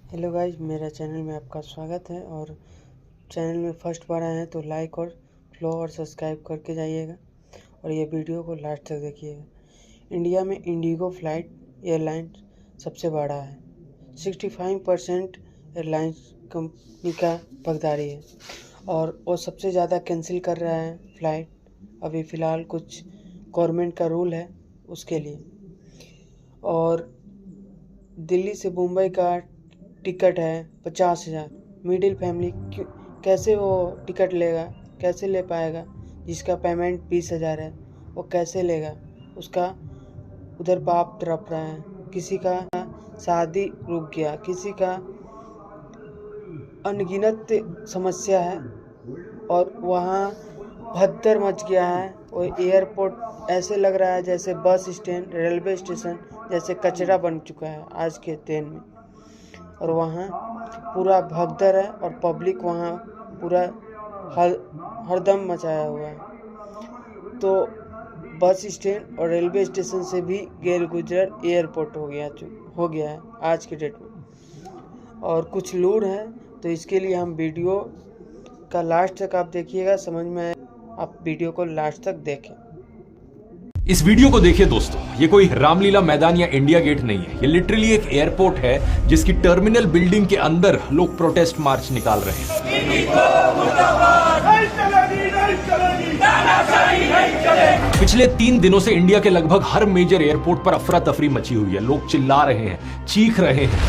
Hello guys, मेरा channel में आपका स्वागत है। और चैनल में फर्स्ट बार आए हैं तो लाइक और फॉलो और सब्सक्राइब करके जाइएगा और ये वीडियो को लास्ट तक देखिएगा। इंडिया में इंडिगो फ्लाइट एयरलाइन सबसे बड़ा है। 65% एयरलाइंस कंपनी का भागीदारी है और वो सबसे ज़्यादा कैंसिल कर रहा है फ़्लाइट। अभी फ़िलहाल कुछ गवर्नमेंट का रूल है उसके लिए। और दिल्ली से मुंबई का टिकट है 50,000। मिडिल फैमिली कैसे वो टिकट लेगा, कैसे ले पाएगा? जिसका पेमेंट 20,000 है वो कैसे लेगा? उसका उधर बाप तड़प रहा है, किसी का शादी रुक गया, किसी का अनगिनत समस्या है और वहाँ भगदड़ मच गया है। वो एयरपोर्ट ऐसे लग रहा है जैसे बस स्टैंड, रेलवे स्टेशन जैसे कचरा बन चुका है आज के दिन में। और वहाँ पूरा भगदड़ है और पब्लिक वहाँ पूरा हरदम मचाया हुआ है। तो बस स्टैंड और रेलवे स्टेशन से भी गैर गुजर एयरपोर्ट हो गया है आज के डेट में। और कुछ लूट है, तो इसके लिए हम वीडियो का लास्ट तक आप देखिएगा, समझ में आए। आप वीडियो को लास्ट तक देखें। इस वीडियो को देखिए दोस्तों, ये कोई रामलीला मैदान या इंडिया गेट नहीं है। ये लिटरली एक एयरपोर्ट है जिसकी टर्मिनल बिल्डिंग के अंदर लोग प्रोटेस्ट मार्च निकाल रहे हैं। पिछले 3 दिनों से इंडिया के लगभग हर मेजर एयरपोर्ट पर अफरा तफरी मची हुई है। लोग चिल्ला रहे हैं, चीख रहे हैं।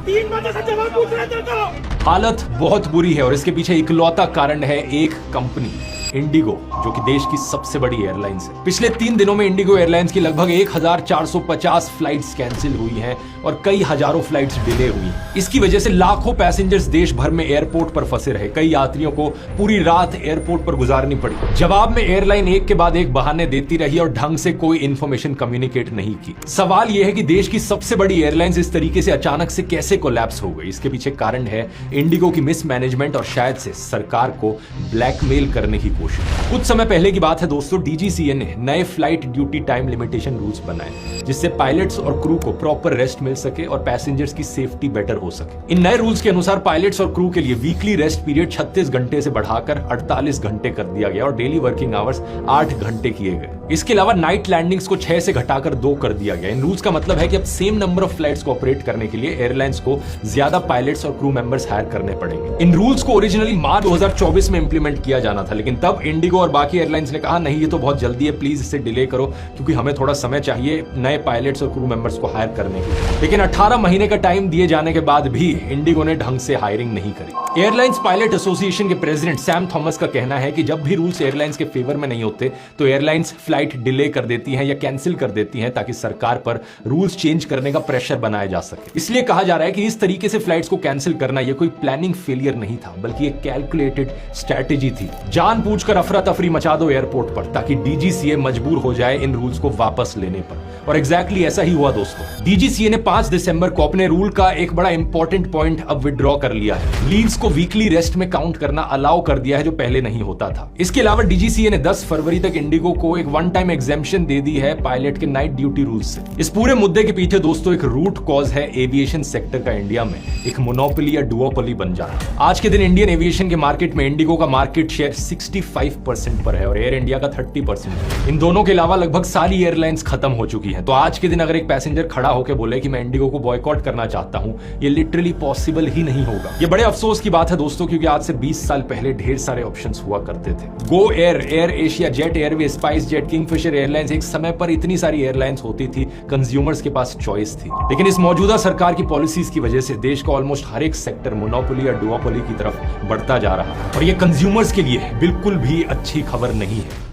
3 बजे से जवाब पूछ रहे थे तो। हालत बहुत बुरी है और इसके पीछे इकलौता कारण है एक कंपनी, इंडिगो, जो कि देश की सबसे बड़ी एयरलाइंस है। पिछले 3 दिनों में इंडिगो एयरलाइंस की लगभग 1450 फ्लाइट्स कैंसिल हुई हैं और कई हजारों फ्लाइट्स डिले हुई। इसकी वजह से लाखों पैसेंजर्स देश भर में एयरपोर्ट पर फंसे रहे। कई यात्रियों को पूरी रात एयरपोर्ट पर गुजारनी पड़ी। जवाब में एयरलाइन एक के बाद एक बहाने देती रही और ढंग से कोई इंफॉर्मेशन कम्युनिकेट नहीं की। सवाल यह है कि देश की सबसे बड़ी एयरलाइंस इस तरीके से अचानक से कैसे कोलैप्स हो गई। इसके पीछे कारण है इंडिगो की मिसमैनेजमेंट और शायद से सरकार को ब्लैकमेल करने की कोशिश। कुछ समय पहले की बात है दोस्तों, डीजीसीए ने नए flight duty time limitation rules बनाए जिससे पायलट्स और क्रू को प्रॉपर रेस्ट मिल सके और पैसेंजर्स की सेफ्टी बेटर हो सके। इन नए रूल्स के अनुसार पायलट्स और क्रू के लिए वीकली रेस्ट पीरियड 36 घंटे से बढ़ाकर 48 घंटे कर दिया गया और डेली वर्किंग आवर्स 8 घंटे किए गए। इसके अलावा नाइट लैंडिंग्स को 6 से घटाकर 2 कर दिया गया। इन रूल्स का मतलब है कि अब सेम नंबर ऑफ फ्लाइट्स को ऑपरेट करने के लिए एयरलाइंस को ज्यादा पायलट्स और क्रू मेंबर्स हायर करने पड़ेंगे। इन रूल्स को ओरिजिनली मार्च 2024 में इंप्लीमेंट किया जाना था, लेकिन तब इंडिगो और बाकी एयरलाइंस ने कहा नहीं, ये तो बहुत जल्दी है, प्लीज इसे डिले करो क्योंकि हमें थोड़ा समय चाहिए नए पायलट्स और क्रू मेंबर्स को हायर करने के लिए। लेकिन 18 महीने का टाइम दिए जाने के बाद भी इंडिगो ने ढंग से हायरिंग नहीं करी। एयरलाइंस पायलट एसोसिएशन के प्रेसिडेंट सैम थॉमस का कहना है कि जब भी रूल्स एयरलाइंस के फेवर में नहीं होते तो एयरलाइंस फ्लाइट डिले कर देती हैं या कैंसिल कर देती हैं ताकि सरकार पर रूल्स चेंज करने का प्रेशर बनाया जा सके। इसलिए कहा जा रहा है कि इस तरीके से फ्लाइट्स को कैंसिल करना ये कोई प्लानिंग फेलियर नहीं था, बल्कि एक कैलकुलेटेड स्ट्रैटेजी थी। जानबूझकर अफरा तफरी मचा दो एयरपोर्ट पर ताकि डीजीसीए मजबूर हो जाए इन रूल्स को वापस लेने पर। और एग्जैक्टली ऐसा ही हुआ दोस्तों। डीजीसीए ने 5 दिसंबर को अपने रूल का एक बड़ा इंपॉर्टेंट पॉइंट अब विड्रॉ कर लिया है। लीव्स को वीकली रेस्ट में काउंट करना अलाउ कर दिया है जो पहले नहीं होता था। इसके अलावा डीजीसीए ने 10 फरवरी तक इंडिगो को एक वन टाइम एग्जेम्पशन दे दी है पायलट के नाइट ड्यूटी रूल से। इस पूरे मुद्दे के पीछे दोस्तों एक रूट कॉज है एविएशन सेक्टर का इंडिया में एक मोनोपोली या डुओपोली बन जाना। आज के दिन इंडियन एविएशन के मार्केट में इंडिगो का मार्केट शेयर 65% पर है और एयर इंडिया का 30%। इन दोनों के अलावा लगभग सारी एयरलाइंस खत्म हो चुकी हैं। तो आज के दिन अगर एक पैसेंजर खड़ा होकर बोले कि मैं इंडिगो को बॉयकॉट करना चाहता हूं, ये लिटरली पॉसिबल ही नहीं होगा। ये बड़े अफसोस की बात है दोस्तों, क्योंकि आज से 20 साल पहले ढेर सारे ऑप्शंस हुआ करते थे। Go Air, air Asia, jet airway, spice jet, Kingfisher airlines, एक समय पर इतनी सारी एयरलाइंस होती थी, कंज्यूमर्स के पास चॉइस थी। लेकिन इस मौजूदा सरकार की पॉलिसीज की वजह से देश का ऑलमोस्ट हर एक सेक्टर मोनोपोली या डुओपोली की तरफ बढ़ता जा रहा है और ये कंज्यूमर्स के लिए बिल्कुल भी अच्छी खबर नहीं है।